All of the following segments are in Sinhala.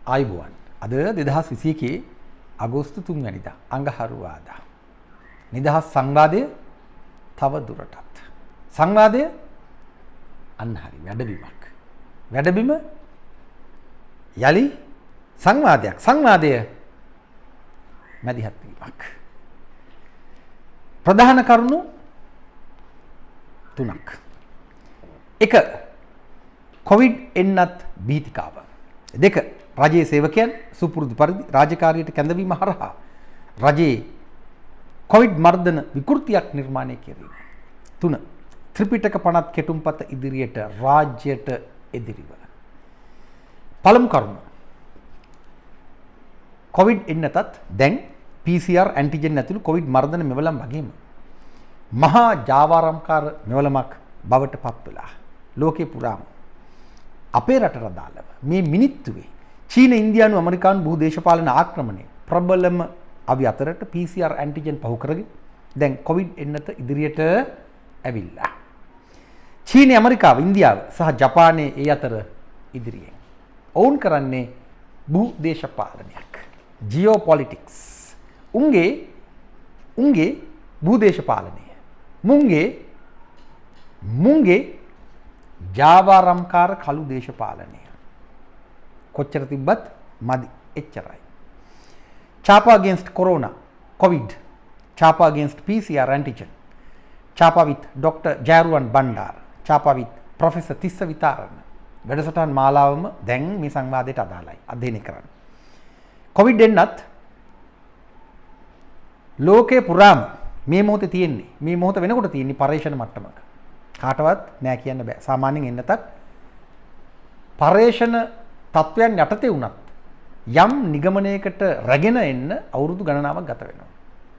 ආයුබෝවන්. අද 2021 අගෝස්තු 3 වෙනිදා අඟහරුවාදා. නිදහස් සංවාදය තව දුරටත්. සංවාදය අන්න හරි වැඩබිමක්. වැඩබිම යලි සංවාදයක්. සංවාදය මැදිහත් වීමක්. ප්‍රධාන කරුණු තුනක්. එක කොවිඩ් එන්නත් භීතිකාව. දෙක රජයේ සේවකයන් සුපුරුදු පරිදි රාජකාරියට කැඳවීම හරහා රජයේ කොවිඩ් මර්ධන විකෘතියක් නිර්මාණය කිරීම. තුන ත්‍රිපිටක පනත් කෙටුම්පත ඉදිරියට රාජ්‍යයට එදිරිව. පළමු කරුණ. කොවිඩ් එන්නතත් දැන් PCR ඇන්ටිජන් ඇතුළු කොවිඩ් මර්ධන මෙවලම් වගේම මහා ජාවාරම්කාර මෙවලමක් බවට පත් වෙලා ලෝකේ පුරාම අපේ රටට අදාළව මේ මිනිත්තුවේ චීන ඉන්දියානු ඇමරිකානු බහු දේශපාලන ආක්‍රමණය ප්‍රබලම අවි අතරට PCR ඇන්ටිජන් පහු කරගෙන දැන් කොවිඩ් එන්නත ඉදිරියට ඇවිල්ලා. චීන ඇමරිකාව ඉන්දියාව සහ ජපානයේ ඒ අතර ඉදිරියෙන් ඔවුන් කරන්නේ බහු දේශපාලනයක්. ජියෝපොලිටික්ස්. උන්ගේ බහු දේශපාලනය. මුන්ගේ ජාවාරම්කාර කළු දේශපාලනය. කොච්චර තිබ්බත් මදි එච්චරයි. Chapa against corona, COVID. Chapa against PCR antigen. Chapa with Dr. Jayaruwan Bandara. Chapa with Professor Tissa Vitarana. වැඩසටහන් මාලාවම දැන් මේ සංවාදයට අදාළයි අධ්‍යයනය කරන්න. කොවිඩ් එන්නත් ලෝකේ පුරාම මේ මොහොතේ තියෙන්නේ මේ මොහොත වෙනකොට තියෙන්නේ පරීක්ෂණ මට්ටමක. කාටවත් නෑ කියන්න බෑ. සාමාන්‍යයෙන් එන්නතක් පරීක්ෂණ තත්වයන් යටතේ වුණත් යම් නිගමනයකට රැගෙන එන්න අවුරුදු ගණනාවක් ගත වෙනවා.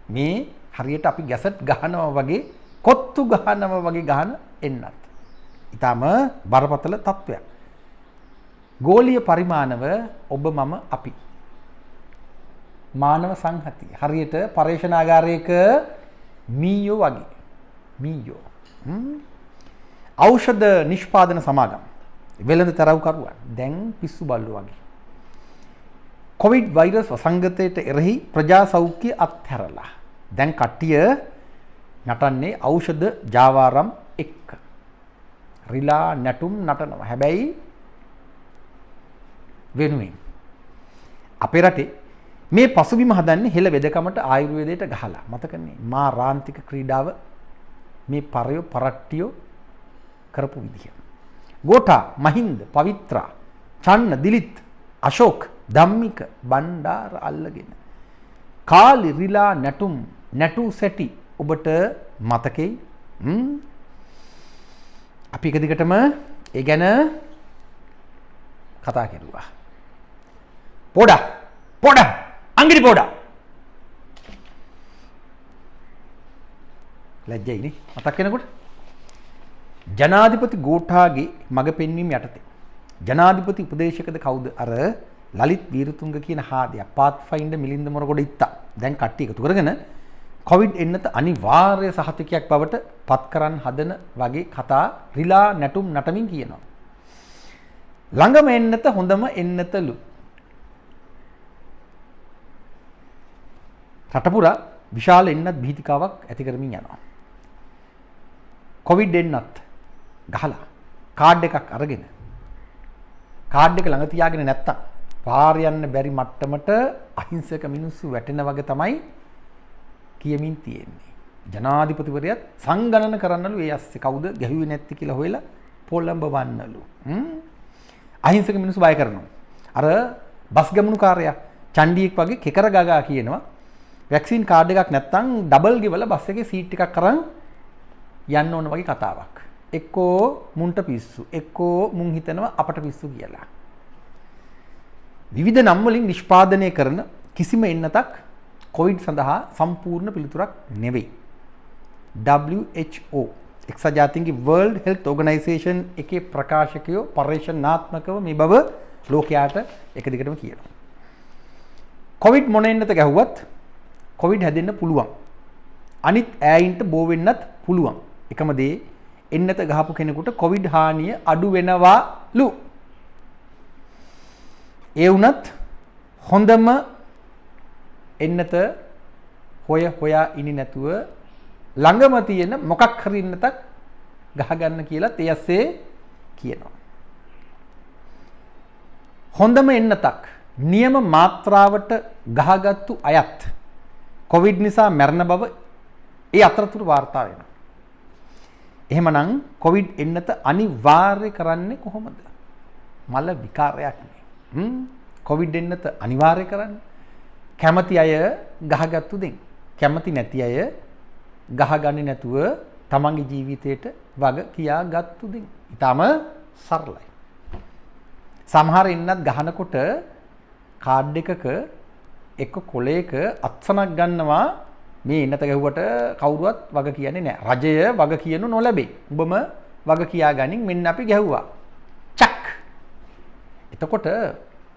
මේ හරියට අපි ගැසට් ගහනවා වගේ කොත්තු ගහනවා වගේ ගහන එන්නත්. ඊටම බරපතල තත්වයක්. ගෝලීය පරිමාණව ඔබ මම අපි මානව සංහතිය හරියට පරීක්ෂණාගාරයක මීයෝ වගේ. මීයෝ. ඖෂධ නිෂ්පාදන සමාගම් වෙළඳ තරව්කරුවන් දැන් පිස්සු බල්ලෝ වගේ. කොවිඩ් වෛරස් වසංගතයට එරෙහි ප්‍රජා සෞඛ්‍ය අත්හැරලා දැන් කට්ටිය නටන්නේ ඖෂධ ජාවාරම් එක්ක. රිලා නැටුම් නටනවා. හැබැයි වෙනුවෙන් අපේ රටේ මේ පසුබිම හදන්නේ හෙළ වෙදකමට ආයුර්වේදයට ගහලා. මතකනේ මා රාන්තික ක්‍රීඩාව මේ පරයෝ පරට්ටියෝ කරපු විදිහ. ගෝඨා, මහින්ද, පවිත්‍රා, චන්න, දිලිත්, අශෝක්, ධම්මික බණ්ඩාර අල්ලගෙන කාලි රිලා නැටුම් නැටු සැටි ඔබට මතකෙයි. අපි එක දිගටම ඒ ගැන කතා කරුවා. පොඩා අංගිරි පොඩා ලැජ්ජයි නේ මතක් වෙනකොට. ජනාධිපති ගෝඨාගේ මග පෙන්වීම යටතේ ජනාධිපති උපදේශකද කවුද? අර ලලිත් වීරතුංග කියන හාදයක් පාත්ෆයින්ඩර් මිලින්ද මොරගොඩ ඉත්තා. දැන් කට්ටිය එකතු කරගෙන කොවිඩ් එන්නත අනිවාර්ය සහතිකයක් බවට පත් කරන් හදන වගේ කතා රිලා නැටුම් නටමින් කියනවා. ළඟම එන්නත හොඳම එන්නතලු. රටපුරා විශාල එන්නත් භීතිකාවක් ඇති කරමින් යනවා. කොවිඩ් එන්නත් ගහලා කාඩ් එකක් අරගෙන කාඩ් එක ළඟ තියාගෙන නැත්තම් පාර යන්න බැරි මට්ටමට අහිංසක මිනිස්සු වැටෙන වගේ තමයි කියමින් තියෙන්නේ. ජනාධිපතිවරයාත් සංගණන කරන්නලු ඒ ඇස්සේ කවුද ගැහුවේ නැති කියලා හොයලා පොළඹවන්නලු. අහිංසක මිනිස්සු බය කරනවා. අර බස් ගමනු කාර්යය චණ්ඩියෙක් වගේ කෙකර ගගා කියනවා වැක්සින් කාඩ් එකක් නැත්තම් ඩබල් ගෙවලා බස් එකේ සීට් එකක් අරන් යන්න ඕන වගේ කතාවක්. එක්කෝ මුන්ට පිස්සු එක්කෝ මුන් හිතනවා අපට පිස්සු කියලා. විවිධ නම් වලින් නිෂ්පාදනය කරන කිසිම එන්නතක් කොවිඩ් සඳහා සම්පූර්ණ පිළිතුරක් නෙවෙයි. WHO එක්සත් ජාතීන්ගේ World Health Organization එකේ ප්‍රකාශකයෝ පරීක්ෂණාත්මකව මේ බව ලෝකයාට එක දිගටම කියනවා. කොවිඩ් මොන එන්නත ගැහුවත් කොවිඩ් හැදෙන්න පුළුවන්. අනිත් ඈයින්ට බෝ වෙන්නත් පුළුවන්. එකම දේ එන්නත ගහපු කෙනෙකුට කොවිඩ් හානිය අඩු වෙනවාලු. ඒ වුණත් හොඳම එන්නත හොයා ඉන්නේ නැතුව ළඟම තියෙන මොකක් හරි ඉන්නතක් ගහගන්න කියලා තේස්සේ කියනවා. හොඳම එන්නතක් නියම මාත්‍රාවට ගහගත්තු අයත් කොවිඩ් නිසා මැරෙන බව ඒ අතරතුර වාර්තා වෙනවා. එහෙමනම් කොවිඩ් එන්නත අනිවාර්ය කරන්නේ කොහොමද? මල විකාරයක් නේ. කොවිඩ් එන්නත අනිවාර්ය කරන්නේ කැමති අය ගහගත්තු දෙන්. කැමති නැති අය ගහගන්නේ නැතුව තමන්ගේ ජීවිතයට වග කියාගත්තු දෙන්. ඊටම සරලයි. සමහර එන්නත් ගහනකොට කාඩ් එකක එක කොලයක අත්සනක් ගන්නවා මේ එන්නත ගැහුවට කවුරුවත් වග කියන්නේ නැහැ. රජය වග කියනු නොලැබේ. උඹම වග කියා ගනින් මෙන්න අපි ගැහුවා. චක්. එතකොට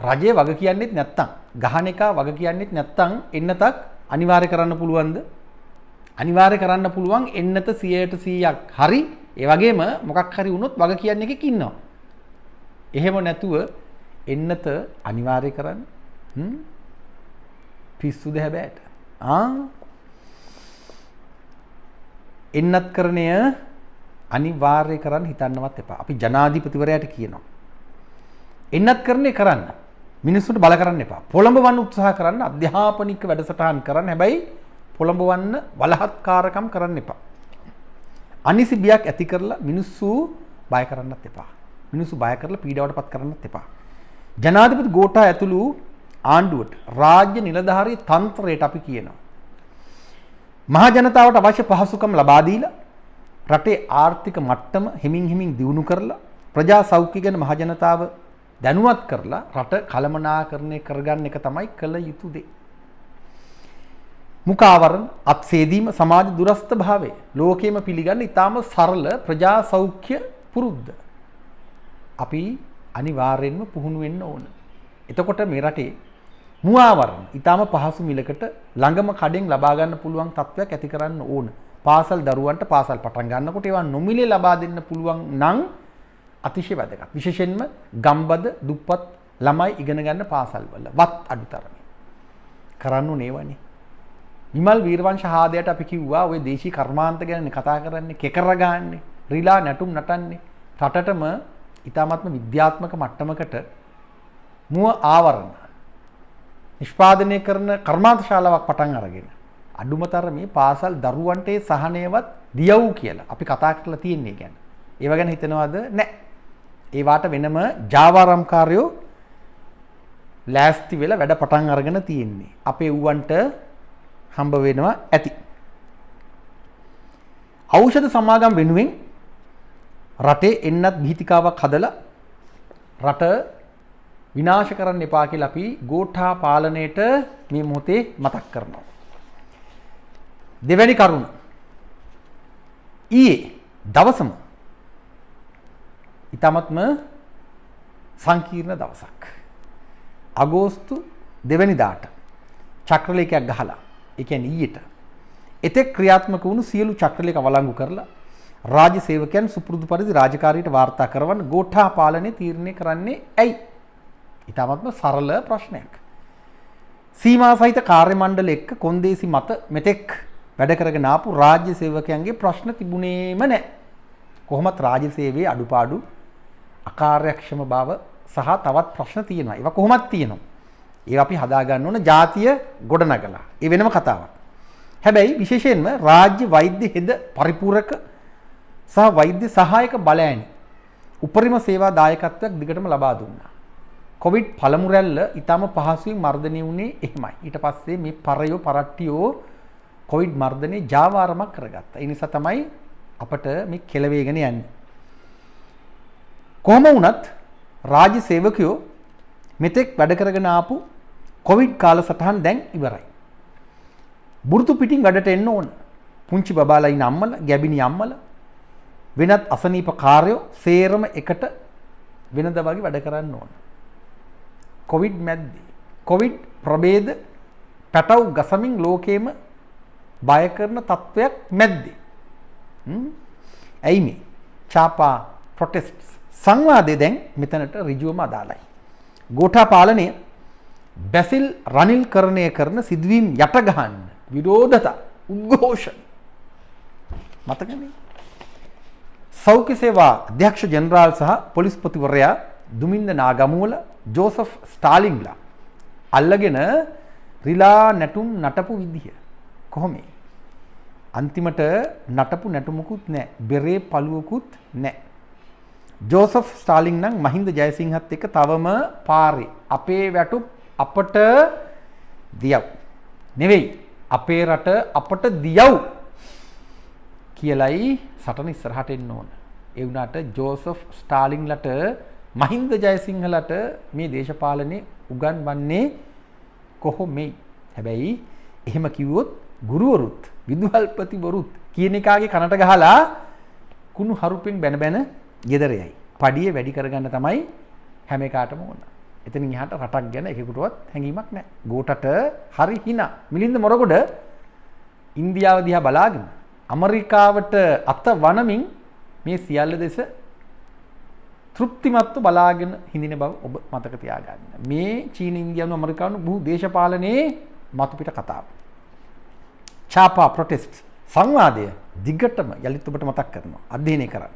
රජය වග කියන්නේත් නැත්තම් ගහන එක වග කියන්නේත් නැත්තම් එන්නතක් අනිවාර්ය කරන්න පුළුවන්ද? අනිවාර්ය කරන්න පුළුවන් එන්නත 100%ක් හරි. ඒ වගේම මොකක් හරි වුණොත් වග කියන්නේ එකක් ඉන්නවා. එහෙම නැතුව එන්නත අනිවාර්ය කරන්න පිස්සුද හැබැයිට. එන්නත් කරණය අනිවාර්ය කරන්න හිතන්නවත් එපා. අපි ජනාධිපතිවරයාට කියනවා. එන්නත් කරණය කරන්න. මිනිස්සුන්ට බල කරන්න එපා. පොළඹවන්න උත්සාහ කරන්න, අධ්‍යාපනික වැඩසටහන් කරන්න. හැබැයි පොළඹවන්න බලහත්කාරකම් කරන්න එපා. අනිසි බියක් ඇති කරලා මිනිස්සු බය කරන්නත් එපා. මිනිස්සු බය කරලා පීඩාවට පත් කරන්නත් එපා. ජනාධිපති ගෝඨා ඇතුළු ආණ්ඩුවට රාජ්‍ය නිලධාරී තන්ත්‍රයට අපි කියනවා. මහ ජනතාවට අවශ්‍ය පහසුකම් ලබා දීලා රටේ ආර්ථික මට්ටම හිමින් දියුණු කරලා ප්‍රජා සෞඛ්‍ය ගැන මහ ජනතාව දැනුවත් කරලා රට කළමනාකරණය කරගන්න එක තමයි කළ යුතු දේ. මුඛාවරණ අත්සේදීම සමාජ දුරස්ථ භාවය ලෝකෙම පිළිගන්න ඉතාම සරල ප්‍රජා සෞඛ්‍ය පුරුද්ද අපි අනිවාර්යෙන්ම පුහුණු වෙන්න ඕන. එතකොට මේ රටේ මුවාවරණ ඉතාම පහසු මිලකට ළඟම කඩෙන් ලබා ගන්න පුළුවන් තත්ත්වයක් ඇති කරන්න ඕන. පාසල් දරුවන්ට පාසල් පටන් ගන්නකොට ඒවා නොමිලේ ලබා දෙන්න පුළුවන් නම් අතිශය වැදගත්. විශේෂයෙන්ම ගම්බද දුප්පත් ළමයි ඉගෙන ගන්න පාසල් වල වත් අඩුතරමේ කරන්න ඕනේවනේ. විමල් වීරවංශ හාදයට අපි කිව්වා ඔය දේශීය කර්මාන්ත ගැන කතා කරන්නේ, කෙකර ගන්නනේ, රිලා නැටුම් නටන්නේ. රටටම ඊ타ත්ම විද්‍යාත්මක මට්ටමකට මුව ආවරණ නිෂ්පාදනය කරන කර්මාන්ත ශාලාවක් පටන් අරගෙන අඩුමතරමේ පාසල් දරුවන්ට සහනයවත් දියව් කියලා අපි කතා කරලා තියෙන්නේ ගැන. ඒව ගැන හිතනවද? නැහැ. ඒ වාට වෙනම ජාවාරම්කාරයෝ ලෑස්ති වෙලා වැඩ පටන් අරගෙන තියෙන්නේ. අපේ ඌවන්ට හම්බ වෙනවා ඇති. ඖෂධ සමාගම් වෙනුවෙන් රටේ එන්නත් භීතිකාවක් හදලා රට විනාශ කරන්න එපා කියලා අපි ගෝඨා පාලනයට මේ මොහොතේ මතක් කරනවා. දෙවැනි කරුණ ඊයේ දවසම ඊටමත්ම සංකීර්ණ දවසක්. අගෝස්තු 2 වෙනිදාට චක්‍රලේඛයක් ගහලා ඒ කියන්නේ ඊයට එතෙක් ක්‍රියාත්මක වුණු සියලු චක්‍රලේඛ අවලංගු කරලා රාජ්‍ය සේවකයන් සුපුරුදු පරිදි රාජකාරියට වාර්තා කරවන්න ගෝඨා පාලනය තීරණය කරන්නේ ඇයි? ඊටමත්ම සරල ප්‍රශ්නයක්. සීමා සහිත කාර්ය මණ්ඩල එක්ක කොන්දේසි මත මෙතෙක් වැඩ කරගෙන ආපු රාජ්‍ය සේවකයන්ගේ ප්‍රශ්න තිබුණේම නැහැ. කොහොමත් රාජ්‍ය සේවයේ අඩුපාඩු අකාර්යක්ෂම බව සහ තවත් ප්‍රශ්න තියෙනවා. ඒවා කොහොමත් තියෙනවා. ඒවා අපි හදා ගන්න ඕන ජාතිය ගොඩනගලා. ඒ වෙනම කතාවක්. හැබැයි විශේෂයෙන්ම රාජ්‍ය වෛද්‍ය හෙද පරිපූරක සහ වෛද්‍ය සහායක බලයන් උපරිම සේවා දායකත්වයක් දිගටම ලබා දුන්නා. කොවිඩ් පළමු රැල්ල ඊටම පහසුවෙන් මර්ධනය වුණේ එහෙමයි. ඊට පස්සේ මේ පරට්ටියෝ කොවිඩ් මර්ධනේ ජාවාරමක් කරගත්තා. ඒ නිසා තමයි අපට මේ කෙලවේගෙන යන්නේ. කොහොම වුණත් රාජ්‍ය සේවකයෝ මෙතෙක් වැඩ කරගෙන ආපු කොවිඩ් කාලසටහන දැන් ඉවරයි. බුරුතු පිටින් වැඩට එන්න ඕන. පුංචි බබාලා ඉන්න අම්මලා, ගැබිනි අම්මලා, වෙනත් අසනීප කාර්යෝ සේරම එකට වෙනද වගේ වැඩ කරන්න ඕන. කොවිඩ් මැද්දේ කොවිඩ් ප්‍රභේද පැටව් ගසමින් ලෝකේම බය කරන තත්වයක් මැද්දේ. ඇයි මේ? චාපා ප්‍රොටෙස්ට්ස් සංවාදේ දැන් මෙතනට ඍජුවම අදාළයි. ගෝඨා පාලනය බැසිල් රනිල් කරණය කරන සිදුවීම් යට ගහන්න විරෝධතා උද්ඝෝෂණ මතකනේ. සෞඛ්‍ය සේවා අධ්‍යක්ෂ ජෙනරාල් සහ පොලිස්පතිවරයා දුමින්ද නාගමුවල ජෝසෆ් ස්ටාලින්ලා අල්ලගෙන රිලා නැටුම් නටපු විදිහ කොහොමද? අන්තිමට නටපු නැටුමකුත් නැහැ. බෙරේ පළුවකුත් නැහැ. ජෝසෆ් ස්ටාලින් නම් මහින්ද ජයසිංහත් එක්ක තවම පාරේ අපේ වැටුප් අපට දියව් නෙවෙයි අපේ රට අපට දියව් කියලයි සටන ඉස්සරහට එන්න ඕන. ඒ වුණාට ජෝසෆ් ස්ටාලින්ලට මහින්ද ජයසිංහලට මේ දේශපාලනේ උගන්වන්නේ කොහොමයි? හැබැයි එහෙම කිව්වොත් ගුරුවරුත් විදුහල්පතිවරුත් කියන එකාගේ කනට ගහලා කුණු හරුපෙන් බැන බැන ගෙදර යයි. පඩිය වැඩි කරගන්න තමයි හැම එකාටම ඕන. එතනින් එහාට රටක් ගැන එකෙකුටවත් හැඟීමක් නැහැ. ගෝටට හරි hina. මිලින්ද මොරගොඩ ඉන්දියාව දිහා බලාගෙන ඇමරිකාවට අත වනමින් මේ සියල්ල දෙස තෘප්තිමත්ව බලාගෙන හිඳින බව ඔබ මතක තියාගන්න. මේ චීන ඉන්දියානු ඇමරිකානු බහු දේශපාලනයේ මතුපිට කතාව. චාපා ප්‍රොටෙස්ට් සංවාදය දිගටම යලිත් ඔබට මතක් කරනවා. අධ්‍යයනය කරන්න.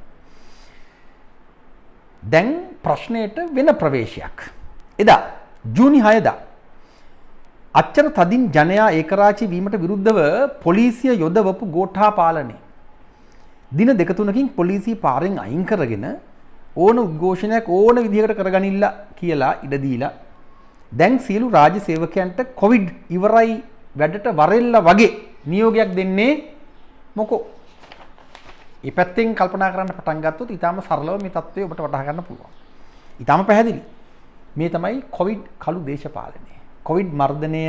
දැන් ප්‍රශ්නයට වෙන ප්‍රවේශයක්. එදා ජූනි 6 දා අච්චර තදින් ජනයා ඒකරාශී වීමට විරුද්ධව පොලිසිය යොදවපු ගෝඨා පාලනය දින දෙක තුනකින් පොලිසිය පාරෙන් අයින් කරගෙන ඕන උද්ඝෝෂණයක් ඕන විදිහකට කරගනින්න කියලා ඉඩ දීලා දැන් සියලු රාජ්‍ය සේවකයන්ට කොවිඩ් ඉවරයි වැඩට වරෙල්ල වගේ නියෝගයක් දෙන්නේ මොකෝ? මේ පැත්තෙන් කල්පනා කරන්න පටන් ගත්තොත් ඊටාම සරලව මේ தත්ත්වය ඔබට වටහා ගන්න පුළුවන්. ඊටාම පැහැදිලි. මේ තමයි කොවිඩ් කළු දේශපාලනය. කොවිඩ් මර්ධනය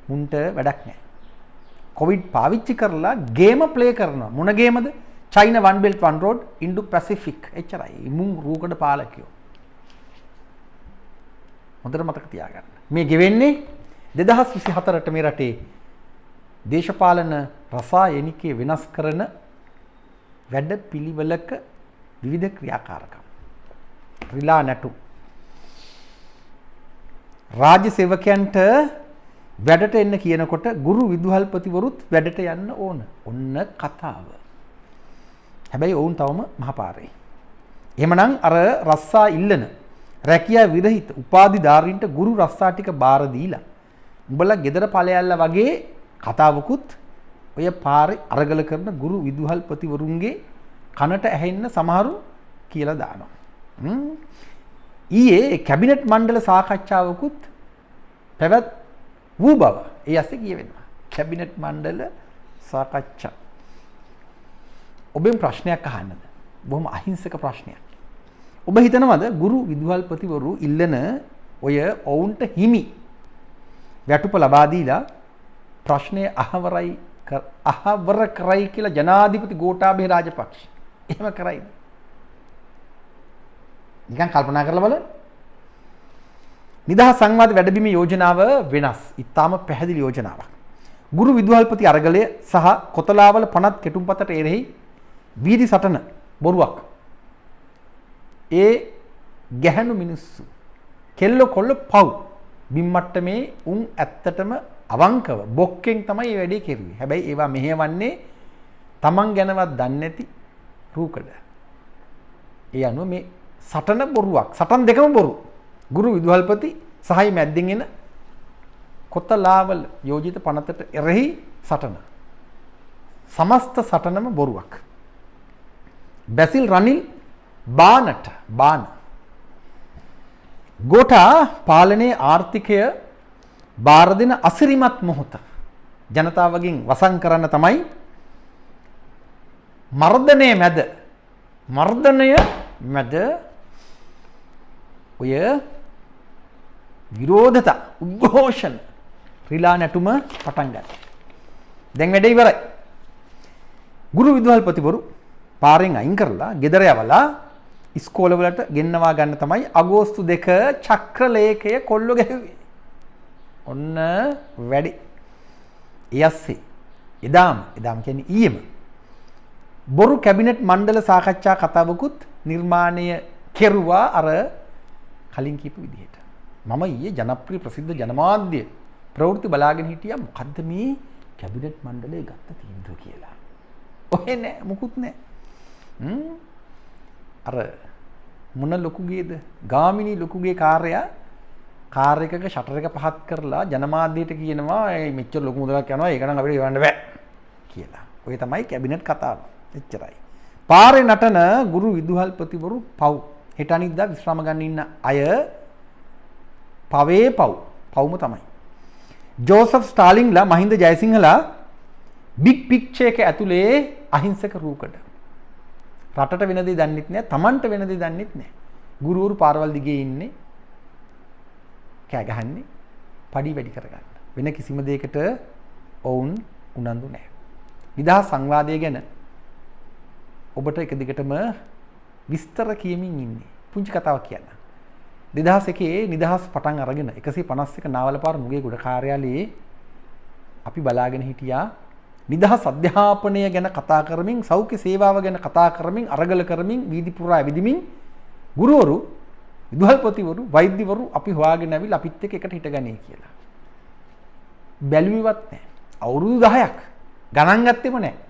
මුන්ට වැඩක් නැහැ. කොවිඩ් පාවිච්චි කරලා ගේම ප්ලේ කරනවා. මොන ගේමද? China One Belt One Road Indo Pacific එච්චරයි. මුන් රූකඩ පාලකයෝ. හොඳට මතක තියාගන්න. මේ ගෙවෙන්නේ 2024ට මේ රටේ දේශපාලන රසායනිකය වෙනස් කරන වැඩ පිළිවෙලක විවිධ ක්‍රියාකාරකම්. රිලා නැටු රාජ්‍ය සේවකයන්ට වැඩට එන්න කියනකොට ගුරු විදුහල්පතිවරුත් වැඩට යන්න ඕන. ඔන්න කතාව. හැබැයි ඔවුන් තවම මහපාරේ. එහෙමනම් අර රස්සා ඉල්ලන රැකියා විරහිත උපාධිධාරීන්ට ගුරු රස්සා ටික බාර දීලා උඹලා ගෙදර ඵලයල්ලා වගේ කතාවකුත් ඔය පාරේ අරගල කරන ගුරු විදුහල්පතිවරුන්ගේ කනට ඇහෙන්න සමහරු කියලා දානවා. ඊයේ කැබිනට් මණ්ඩල සාකච්ඡාවකුත් පැවැත් වූ බව ඒ ඇස්සේ කියවෙනවා. කැබිනට් මණ්ඩල සාකච්ඡා. ඔබෙන් ප්‍රශ්නයක් අහන්නද? බොහොම අහිංසක ප්‍රශ්නයක්. ඔබ හිතනවද ගුරු විදුහල්පතිවරු ඉල්ලන ඔය ඔවුන්ට හිමි වැටුප ලබා දීලා ප්‍රශ්නය අහවර කරයි කියලා ජනාධිපති ගෝඨාභය රාජපක්ෂ එහෙම කරයිද? නිකන් කල්පනා කරලා බලන්න. නිදහස් සංවාද වැඩබිමේ යෝජනාව වෙනස්. ඊටාම පැහැදිලි යෝජනාවක්. ගුරු විදුහල්පති අරගලය සහ කොතලාවල පනත් කෙටුම්පතට එරෙහි වීදි සටන බොරුවක්. ඒ ගැහැණු මිනිස්සු කෙල්ල කොල්ල පව් බිම්මට්ටමේ උන් ඇත්තටම අවංකව බොක්කෙන් තමයි මේ වැඩේ කෙරුවේ. හැබැයි ඒවා මෙහෙවන්නේ Taman ගැනවත් දන්නේ නැති රූකඩ. ඒ අනුව මේ සටන බොරුවක්. සටන් දෙකම බොරු. ගුරු විදුහල්පති සහයි මැද්දෙන් එන කොතලාවල යෝජිත පනතට එරෙහි සටන. සමස්ත සටනම බොරුවක්. බැසිල් රනිල් බාන ගෝඨා පාලනයේ ආර්ථිකය බාර දෙන අසිරිමත් මොහොත ජනතාවගෙන් වසන් කරන්න තමයි මර්ධනය මැද ඔය විරෝධතා උද්ඝෝෂණ රිලා නැටුම පටන් ගන්න. දැන් වැඩේ ඉවරයි. ගුරු විදුහල්පතිවරු පාරෙන් අයින් කරලා ගෙදර යවලා ඉස්කෝලවලට ගෙන්නවා ගන්න තමයි අගෝස්තු 2 චක්‍රලේඛය කොල්ලෝ ගැහුවේ. ඔන්න වැඩි. ඊයස්සේ එදාම කියන්නේ ඊයේම බොරු කැබිනට් මණ්ඩල සාකච්ඡා කතාවකුත් නිර්මාණය කෙරුවා අර කලින් කියපු විදිහට. මම ඊයේ ජනප්‍රිය ප්‍රසිද්ධ ජනමාධ්‍ය ප්‍රවෘත්ති බලාගෙන හිටියා මොකද්ද මේ කැබිනට් මණ්ඩලය ගත්ත තීන්දුව කියලා. ඔහෙ නෑ මුකුත් නෑ. අර මොන ලොකුගේද ගාමිණී ලොකුගේ කාර් එකක ෂටර් එක පහත් කරලා ජනමාධ්‍යයට කියනවා මෙච්චර ලොකු මුදලක් යනවා ඒක නම් අපිට එවන්න බෑ කියලා. ඔය තමයි කැබිනට් කතාව. එච්චරයි. පාරේ නටන ගුරු විදුහල්පතිවරු පව්. හෙට අනිද්දා විශ්‍රාම ගන්න ඉන්න අය පව්ම තමයි. ජෝසප් ස්ටාලින්ලා මහින්ද ජයසිංහලා බිග් පික්චර් එක ඇතුලේ අහිංසක රූකඩ. රටට වෙන දේ දන්නෙත් නෑ, Tamanට වෙන දේ දන්නෙත් නෑ. ගුරුවරු පාරවල් දිගේ ඉන්නේ කෑ ගහන්නේ පඩි වැඩි කරගන්න. වෙන කිසිම දෙයකට ඔවුන් උනන්දු නෑ. නිදහස් සංවාදය ගැන ඔබට එක දිගටම විස්තර කියමින් ඉන්නේ. පුංචි කතාවක් කියන්න. 2001 නිදහස් පටන් අරගෙන 151 නාවලපාර නුගේගොඩ කාර්යාලයේ අපි බලාගෙන හිටියා නිදහස් අධ්‍යාපනය ගැන කතා කරමින් සෞඛ්‍ය සේවාව ගැන කතා කරමින් අරගල කරමින් වීදි පුරා ඇවිදිමින් ගුරුවරු විදුහල්පතිවරු වෛද්‍යවරු අපි හොයාගෙන ඇවිල්ලා අපිත් එක්ක එකට හිටගන්නේ කියලා. බැලුවෙවත් නැහැ. අවුරුදු 10ක් ගණන් ගත්තෙම නැහැ.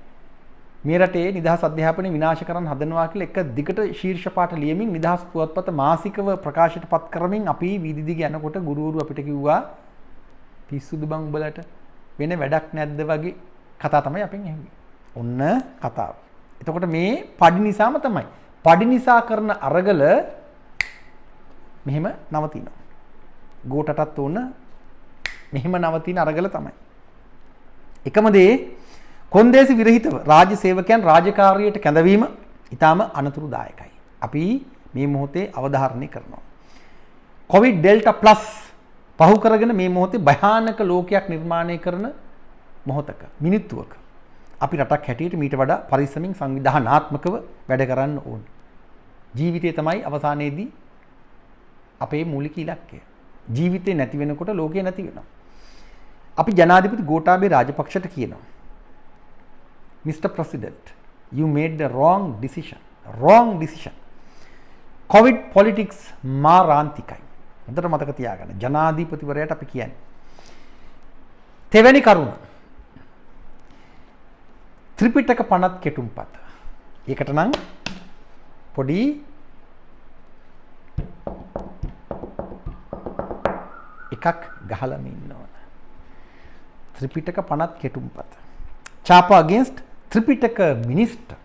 මේ රටේ නිදහස් අධ්‍යාපනය විනාශ කරන්න හදනවා කියලා එක දිගට ශීර්ෂ පාඨ ලියමින් නිදහස් පුවත්පත මාසිකව ප්‍රකාශයට පත් කරමින් අපි වීදි දිගේ යනකොට ගුරුවරු අපිට කිව්වා පිස්සුද බං උඹලට වෙන වැඩක් නැද්ද වගේ කතා තමයි අපෙන් ඇහුවේ. ඔන්න කතාව. එතකොට මේ පඩි නිසාම තමයි. පඩි නිසා කරන අරගල මෙහෙම නවතිනවා. ගෝටටත් ඕන මෙහෙම නවතින අරගල තමයි. එකම දේ කොන්දේසි විරහිතව රාජ්‍ය සේවකයන් රාජකාරියට කැඳවීම ඊටාම අනතුරුදායකයි. අපි මේ මොහොතේ අවධාරණය කරනවා. කොවිඩ් ඩෙල්ටා ප්ලස් පහු කරගෙන මේ මොහොතේ භයානක ලෝකයක් නිර්මාණය කරන මොහොතක මිනිත්තුවක අපි රටක් හැටියට මීට වඩා පරිස්සමින් සංවිධානාත්මකව වැඩ කරන්න ඕන. ජීවිතය තමයි අවසානයේදී අපේ මූලික ඉලක්කය. ජීවිතේ නැති වෙනකොට ලෝකය නැති වෙනවා. අපි ජනාධිපති ගෝඨාභය රාජපක්ෂට කියනවා Mr. President, you made the wrong decision. COVID politics මාරාන්තිකයි. හොඳට මතක තියාගන්න. ජනාධිපතිවරයාට අපි කියන්නේ. තෙවැනි කරුණ. ත්‍රිපිටක පනත් කෙටුම්පත. ඒකට නම් පොඩි එකක් ගහලා ඉන්න ඕන. ත්‍රිපිටක පනත් කෙටුම්පත. Chapa against ත්‍රිපිටක මිනිස්ටර්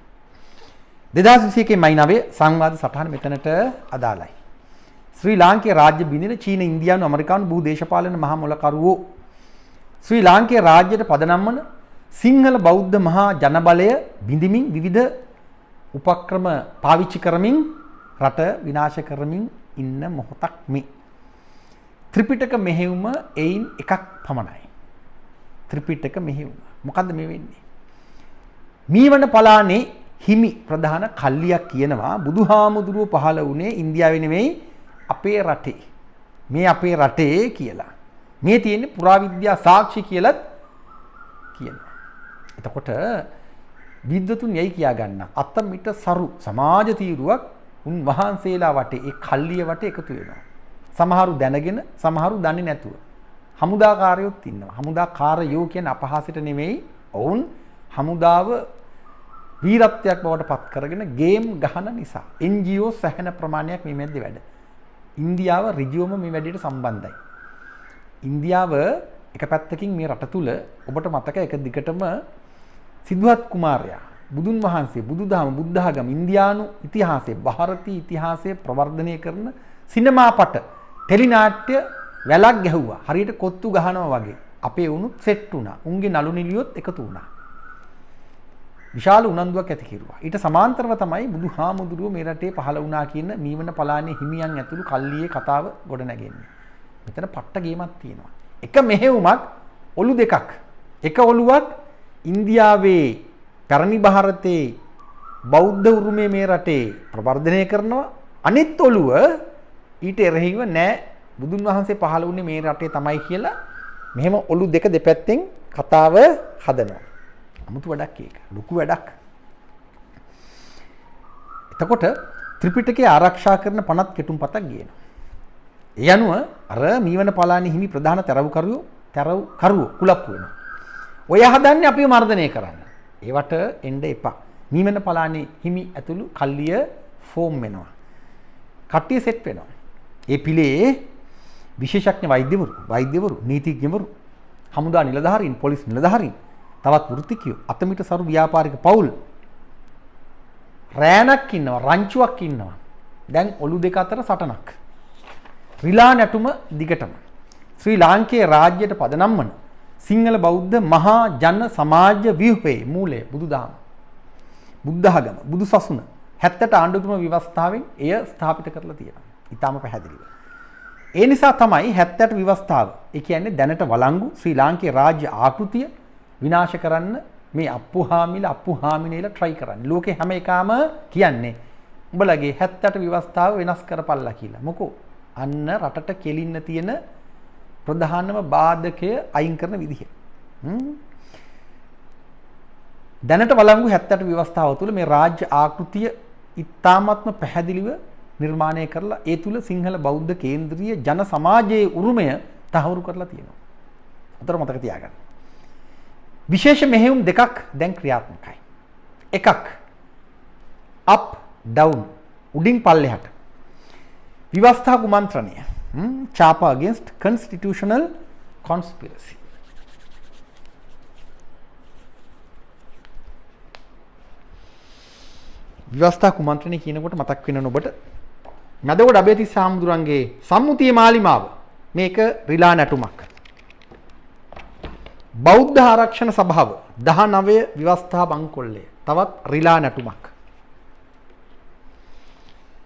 2021 මයිනවේ සංවාද සටහන මෙතනට අදාළයි. ශ්‍රී ලාංකේය රාජ්‍ය බිඳින චීන ඉන්දියානු ඇමරිකානු බහු දේශපාලන මහා මොලකරුවෝ ශ්‍රී ලාංකේය රාජ්‍යයට පදනම් වන සිංහල බෞද්ධ මහා ජනබලය බිඳිමින් විවිධ උපක්‍රම පාවිච්චි කරමින් රට විනාශ කරමින් ඉන්න මොහොතක් මේ. ත්‍රිපිටක මෙහෙයුම එයින් එකක් පමණයි. ත්‍රිපිටක මෙහෙයුම. මොකද්ද මේ වෙන්නේ? මීවන පලානේ හිමි ප්‍රධාන කල්ලියක් කියනවා බුදුහාමුදුරුව පහළ වුණේ ඉන්දියාවේ නෙමෙයි අපේ රටේ. මේ අපේ රටේ කියලා. මේ තියෙන්නේ පුරාවිද්‍යා සාක්ෂි කියලත් කියනවා. එතකොට විද්වතුන් යයි කියා ගන්න අත්තමිට සරු සමාජ තීරුවක් උන් වහන්සේලා වටේ ඒ කල්ලිය වටේ එකතු වෙනවා. සමහරු දැනගෙන සමහරු දන්නේ නැතුව. හමුදාකාරයොත් ඉන්නවා. හමුදාකාරයෝ කියන්නේ අපහාසයට නෙමෙයි. ඔවුන් හමුදාව වීරත්වයක් බවට පත් කරගෙන ගේම් ගහන නිසා NGO සැහැණ ප්‍රමාණයක් මේ මැද්දේ වැඩ. ඉන්දියාව ඍජුවම මේ වැඩේට සම්බන්ධයි. ඉන්දියාව එක පැත්තකින් මේ රට තුල ඔබට මතක එක දිගටම සිද්ධාර්ථ කුමාරයා බුදුන් වහන්සේ බුදුදහම බුද්ධඝම ඉන්දියානු ඉතිහාසයේ ಭಾರತೀಯ ඉතිහාසයේ ප්‍රවර්ධනය කරන සිනමාපට ටෙලිනාට්‍ය වැලක් ගැහුවා. හරියට කොත්තු ගහනවා වගේ. අපේ උණුත් සෙට් වුණා. උන්ගේ නළු නිලියොත් එකතු වුණා. විශාල උනන්දුවක් ඇති කෙරුවා. ඊට සමාන්තරව තමයි බුදුහාමුදුරුවෝ මේ රටේ පහළ වුණා කියන මීවන පලානේ හිමියන් ඇතුළු කල්ලියේ කතාව ගොඩ නැගෙන්නේ. මෙතන පට්ට ගේමක් තියෙනවා. එක මෙහෙයුමක් ඔලු දෙකක්. එක ඔලුවක් ඉන්දියාවේ පැරණි ಭಾರತයේ බෞද්ධ උරුමය මේ රටේ ප්‍රවර්ධනය කරනවා. අනිත් ඔලුව ඊට එරෙහිව නෑ බුදුන් වහන්සේ පහළ වුණේ මේ රටේ තමයි කියලා මෙහෙම ඔලු දෙක දෙපැත්තෙන් කතාව හදනවා. අමුතු වැඩක් ඒක. ලොකු වැඩක්. එතකොට ත්‍රිපිටකය ආරක්ෂා කරන පනත් කෙටුම්පතක් ගේනවා. ඒ අනුව අර මීවන පලානි හිමි ප්‍රධාන තැරව්කරුවෝ කුලප්පු වෙනවා. ඔය හදන්නේ අපිව මර්ධනය කරන්න. ඒවට එන්න එපා. මීවන පලානි හිමි ඇතුළු කල්ලිය ෆෝම් වෙනවා. කට්ටිය සෙට් වෙනවා. ඒ පිළේ විශේෂඥ වෛද්‍යවරු, නීතිඥවරු, හමුදා නිලධාරීන්, පොලිස් නිලධාරීන්, තවත් වෘත්තිකයෝ, අතමිට සරු ව්‍යාපාරික පවුල් රෑනක් ඉන්නවා, රංචුවක් ඉන්නවා. දැන් ඔලු දෙක අතර සටනක්. රිලා නැටුම දිගටම. ශ්‍රී ලාංකේය රාජ්‍යයට පදනම් වන සිංහල බෞද්ධ මහා ජන සමාජ ව්‍යුහයේ මූලය බුදුදහම. බුද්ධඝම, බුදු සසුන 70 ආණ්ඩුක්‍රම ව්‍යවස්ථාවෙන් එය ස්ථාපිත කරලා තියෙනවා. ඊටාම පැහැදිලිව. ඒ නිසා තමයි 78 ව්‍යවස්ථාව. ඒ කියන්නේ දැනට වළංගු ශ්‍රී ලාංකේය රාජ්‍ය ආකෘතිය විනාශ කරන්න මේ අප්පුහාමිනේලා try කරන්නේ. ලෝකේ හැම එකම කියන්නේ උඹලගේ 78 ව්‍යවස්ථාව වෙනස් කරපල්ලා කියලා. මොකෝ අන්න රටට කෙලින්න තියෙන ප්‍රධානම බාධකය අයින් කරන විදිහ. දැනට වළංගු 78 ව්‍යවස්ථාව තුළ මේ රාජ්‍ය ආකෘතිය ඉතාමත්ම පැහැදිලිව නිර්මාණය කරලා ඒ තුළ සිංහල බෞද්ධ කේන්ද්‍රීය ජන සමාජයේ උරුමය තහවුරු කරලා තියෙනවා. අතර මතක තියාගන්න. විශේෂ මෙහෙයුම් දෙකක් දැන් ක්‍රියාත්මකයි. එකක් up down උඩින් පල්ලෙහාට. විවස්ථා කුමන්ත්‍රණය. Chapa against constitutional conspiracy. විවස්ථා කුමන්ත්‍රණය කියනකොට මතක් වෙන ඔබට මැදගොඩ අබේතිස්ස හාමුදුරන්ගේ සම්මුතියේ මාලිමාව මේක රිලා නැටුමක්. බෞද්ධ ආරක්ෂණ සභාව 19 විවස්ථා බංකොල්ලය තවත් රිලා නැටුමක්.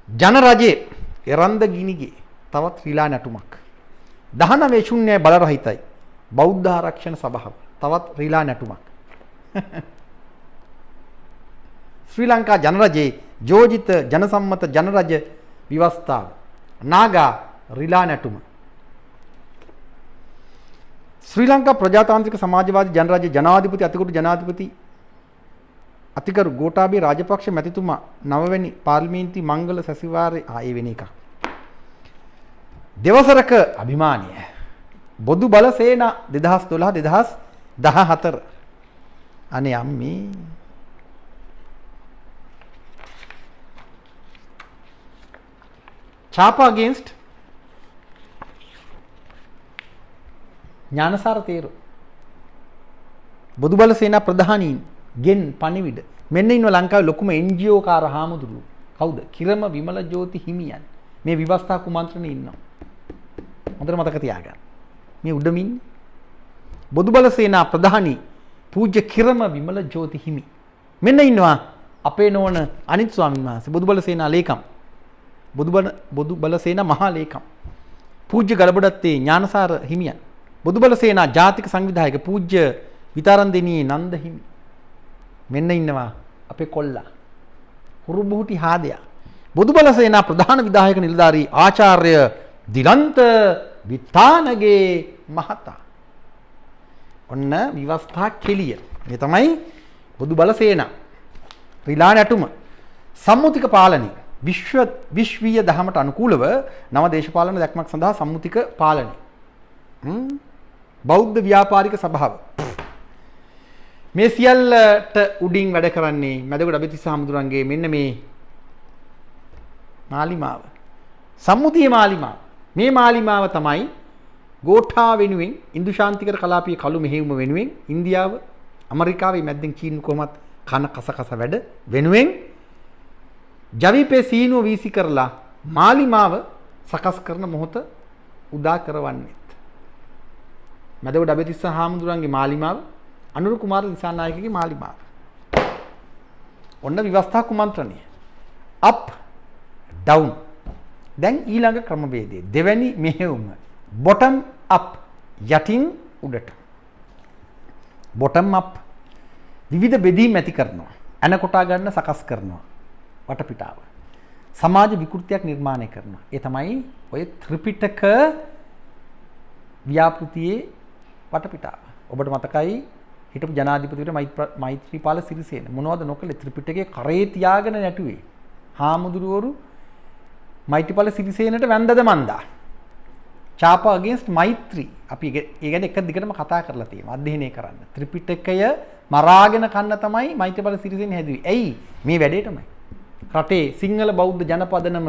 ජන රජයේ එරන්ද ගිනිගේ තවත් රිලා නැටුමක්. 19 ශුන්‍යයි බල රහිතයි බෞද්ධ ආරක්ෂණ සභාව තවත් රිලා නැටුමක්. ශ්‍රී ලංකා ජනරජයේ යෝජිත ජනසම්මත ජනරජ විවස්ථාව නාගා රිලා නැටුම. ශ්‍රී ලංකා ප්‍රජාතාන්ත්‍රික සමාජවාදී ජනරජ ජනාධිපති අතිගරු ගෝඨාභය රාජපක්ෂ මැතිතුමා 9 වෙනි පාර්ලිමේන්තු මංගල සැසිවාරයේ ආයේ වෙන එකක්. දෙවසරක අභිමානීය බොදු බල සේනා 2012 2014 අනේ අම්මේ Chapa against ඥානසාර තේරු බොදු බල සේනා ප්‍රධානීන් ගෙන් පණිවිඩ මෙන්න ඉන්න ලංකාවේ ලොකුම NGO කාර හාමුදුරුවෝ කවුද? කිරම විමල ජෝති හිමියන් මේ විවස්ථා කුමන්ත්‍රණේ ඉන්නවා. හොඳට මතක තියාගන්න. මේ උඩමින් බොදු බල සේනා ප්‍රධානී පූජ්‍ය කිරම විමල ජෝති හිමි මෙන්න ඉන්නවා අපේ නෝන අනිත් ස්වාමීන් වහන්සේ බොදු බල සේනා ලේකම් බොදු බල සේනා මහා ලේකම් පූජ්‍ය ගලබඩත්තේ ඥානසාර හිමියන් බොදු බල සේනා ජාතික සංවිධායක පූජ්‍ය විතරන්දෙනී නන්ද හිමි මෙන්න ඉන්නවා අපේ කොල්ලා හුරුබුහුටි හාදයා බොදු බල සේනා ප්‍රධාන විධායක නිලධාරී ආචාර්ය දිගන්ත විතානගේ මහතා ඔන්න විවස්ථා කෙලිය මේ තමයි බොදු බල සේනා රිලා නැටුම සම්මුතික පාලනය විශ්වීය දහමට අනුකූලව නව දේශපාලන දැක්මක් සඳහා සම්මුතික පාලනය බෞද්ධ ව්‍යාපාරික සභාව මේ සියල්ලට උඩින් වැඩ කරන්නේ මැදගොඩ අබේතිස්ස හාමුදුරන්ගේ මෙන්න මේ මාලිමාව සම්මුතියේ මාලිමාව මේ මාලිමාව තමයි ගෝඨා වෙනුවෙන් ඉන්දු ශාන්තිකර කලාපීය කළු මෙහෙයුම වෙනුවෙන් ඉන්දියාව ඇමරිකාවේ මැද්දෙන් චීන කොහොමත් කන කස වැඩ වෙනුවෙන් ජවිපේ සීනුව වීසි කරලා මාලිමාව සකස් කරන මොහොත උදා කරවන්නේත් මැදගොඩ අබේතිස්ස හාමුදුරන්ගේ මාලිමාව අනුර කුමාර දිසානායකගේ මාලිමාව ඔන්න විවස්ථා කුමන්ත්‍රණය up down දැන් ඊළඟ ක්‍රමවේදය දෙවැනි මෙහෙයුම bottom up යටින් උඩට bottom up විවිධ බෙදීම් ඇති කරනවා ඇන කොටා ගන්න සකස් කරනවා වටපිටාව සමාජ විකෘතියක් නිර්මාණය කරනවා ඒ තමයි ඔය ත්‍රිපිටක ව්‍යාපෘතියේ වටපිටාව ඔබට මතකයි හිටපු ජනාධිපතිවරු මෛත්‍රීපාල සිරිසේන මොනවද නොකළේ ත්‍රිපිටකයේ කරේ තියාගෙන නැටුවේ හාමුදුරුවරු මෛත්‍රීපාල සිරිසේනට වැන්දද මන්දා චාප against මෛත්‍රී අපි ඒ ගැන එක දිගටම කතා කරලා තියෙනවා අධ්‍යයනය කරන්න. ත්‍රිපිටකය මරාගෙන කන්න තමයි මෛත්‍රීපාල සිරිසේන හැදුවේ. ඇයි මේ වැඩේටමයි. රටේ සිංහල බෞද්ධ ජනපදනම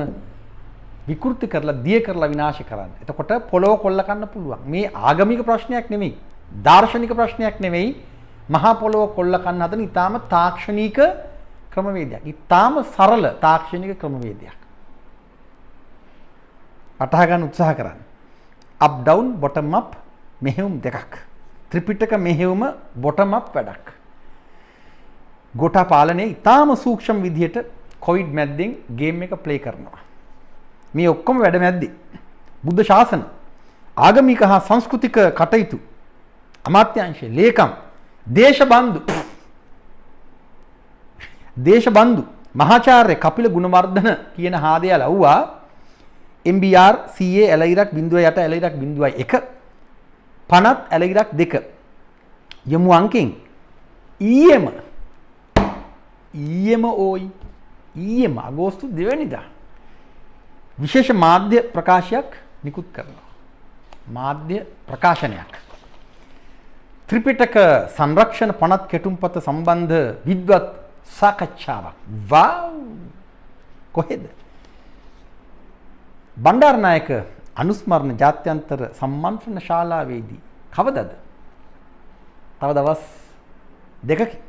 විකෘති කරලා දිය කරලා විනාශ කරන්න. එතකොට පොළොව කොල්ල කන්න පුළුවන්. මේ ආගමික ප්‍රශ්නයක් නෙමෙයි. දාර්ශනික ප්‍රශ්නයක් නෙමෙයි. මහා පොළොව කොල්ල කන්න හදන ඊටාම තාක්ෂණික ක්‍රමවේදයක්. ඊටාම සරල තාක්ෂණික ක්‍රමවේදයක්. වටහා ගන්න උත්සාහ කරන්න. up down bottom up මෙහෙයුම් දෙකක්. ත්‍රිපිටක මෙහෙයුම bottom up වැඩක්. ගෝඨා පාලනයේ ඊටාම සූක්ෂම විදිහට කොවිඩ් මැද්දෙන් ගේම් එක ප්ලේ කරනවා. මේ ඔක්කොම වැඩ මැද්දේ බුද්ධ ශාසන ආගමික හා සංස්කෘතික කටයුතු අමාත්‍යාංශයේ ලේකම් දේශබන්දු මහාචාර්ය කපිල ගුණවර්ධන කියන හාදයා ලව්වා MBR CA ඇලයිරක් 0.8 ඇලයිරක් 0.1 පනත් ඇලයිරක් 2 යමු අංකෙන් ඊයේම අගෝස්තු 2 වෙනිදා විශේෂ මාධ්‍ය ප්‍රකාශයක් නිකුත් කරනවා. මාධ්‍ය ප්‍රකාශනයක්. ත්‍රිපිටක සංරක්ෂණ පනත් කෙටුම්පත සම්බන්ධ විද්වත් සාකච්ඡාවක්. වව්! කොහෙද? බණ්ඩාරනායක අනුස්මරණ ජාත්‍යන්තර සම්මන්ත්‍රණ ශාලාවේදී. කවදද? තව දවස් දෙකකින්.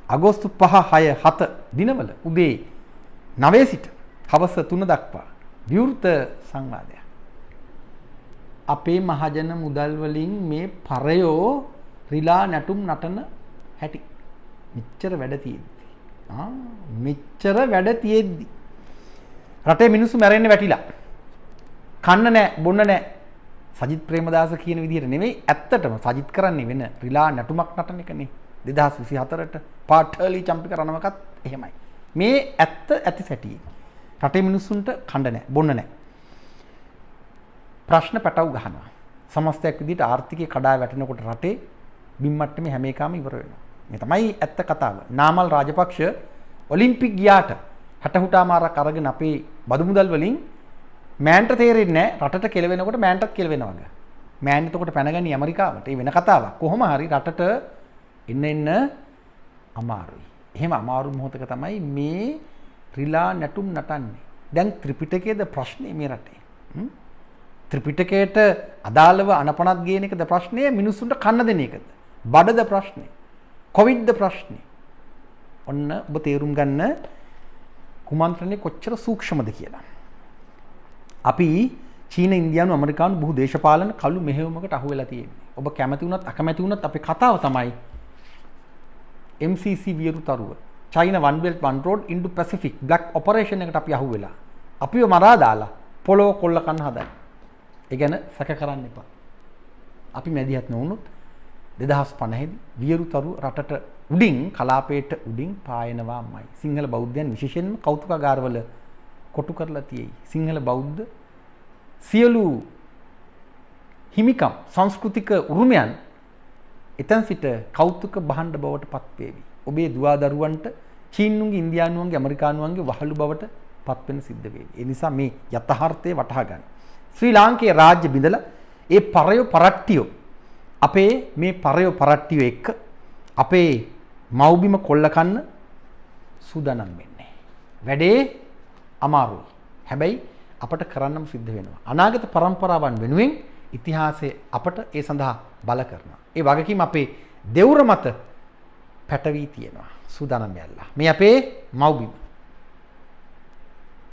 අගෝස්තු 5, 6, 7 දිනවල උදේ 9 සිට හවස 3 දක්වා විවෘත සංවාදයක්. අපේ මහජන මුදල් වලින් මේ පරයෝ රිලා නැටුම් නටන හැටි. මෙච්චර වැඩ තියෙද්දි. රටේ මිනිස්සු මැරෙන්න වැටිලා. කන්න නැහැ, බොන්න නැහැ. සජිත් ප්‍රේමදාස කියන විදිහට නෙමෙයි ඇත්තටම සජිත් කරන්නේ වෙන රිලා නැටුමක් නටන එකනේ. 2024ට පාටලි චම්පික රණවකත් එහෙමයි. මේ ඇත්ත ඇති සැටියි. රටේ මිනිස්සුන්ට කන්න නැහැ, බොන්න නැහැ. ප්‍රශ්න පැටව ගහනවා. සමස්තයක් විදිහට ආර්ථිකය කඩා වැටෙනකොට රටේ බිම්මට්ටමේ හැම එකම ඉවර වෙනවා. මේ තමයි ඇත්ත කතාව. නාමල් රාජපක්ෂ ඔලිම්පික් ගියාට 60 මාරක් අරගෙන අපේ බදු මුදල් වලින් මෑන්ට තේරෙන්නේ නැහැ රටට කෙලවෙනකොට මෑන්ටත් කෙලවෙනවා වගේ. මෑන් එතකොට පැනගන්නේ ඇමරිකාවට. ඒ වෙන කතාවක්. කොහොම හරි රටට එන්න අමාරුයි. එහෙම අමාරු මොහොතක තමයි මේ රිලා නැටුම් නටන්නේ. දැන් ත්‍රිපිටකයේද ප්‍රශ්නේ මේ රටේ. ත්‍රිපිටකයට අදාළව අනපනත් ගේන එකද ප්‍රශ්නේ, මිනිස්සුන්ට කන්න දෙන එකද? බඩද ප්‍රශ්නේ? කොවිඩ්ද ප්‍රශ්නේ? ඔන්න ඔබ තේරුම් ගන්න කුමන්ත්‍රණේ කොච්චර සූක්ෂමද කියලා. අපි චීන, ඉන්දියානු, ඇමරිකානු බොහෝ දේශපාලන කළු මෙහෙයුමකට අහු වෙලා තියෙන්නේ. ඔබ කැමති වුණත් අකමැති වුණත් අපේ කතාව තමයි MCC වියරු තරුව. China One Belt One Road Indo Pacific Black Operation එකට අපි අහු වෙලා. අපිව මරා දාලා පොළොව කොල්ල කන්න හදයි. ඒ ගැන සැක කරන්න එපා. අපි මැදිහත් නොවුනොත් 2050 දී වියරු තරුව රටට උඩින් කලාපයට උඩින් පායනවාමයි. සිංහල බෞද්ධයන් විශේෂයෙන්ම කෞතුකාගාරවල කොටු කරලා තියෙයි. සිංහල බෞද්ධ සියලු හිමිකම් සංස්කෘතික උරුමයන් එතන සිට කෞතුක භාණ්ඩ බවට පත් වේවි. ඔබේ දුවා දරුවන්ට චීනුන්ගේ, ඉන්දියානුන්ගේ, ඇමරිකානුන්ගේ වහලු බවට පත් වෙන සිද්ධ වේවි. ඒ නිසා මේ යථාර්ථය වටහා ගන්න. ශ්‍රී ලාංකේය රාජ්‍ය බිඳලා ඒ පරයෝ පරට්ටියෝ අපේ මේ පරයෝ පරට්ටියෝ එක්ක අපේ මව්බිම කොල්ල කන්න සූදානම් වෙන්නේ. වැඩේ අමාරුයි. හැබැයි අපට කරන්නම සිද්ධ වෙනවා. අනාගත પરම්පරාවන් වෙනුවෙන් ඉතිහාසයේ අපට ඒ සඳහා බල කරනවා. ඒ වගකීම අපේ දෙවුර මත පැටවී තියෙනවා. සූදානම් වෙලා. මේ අපේ මව්බිම.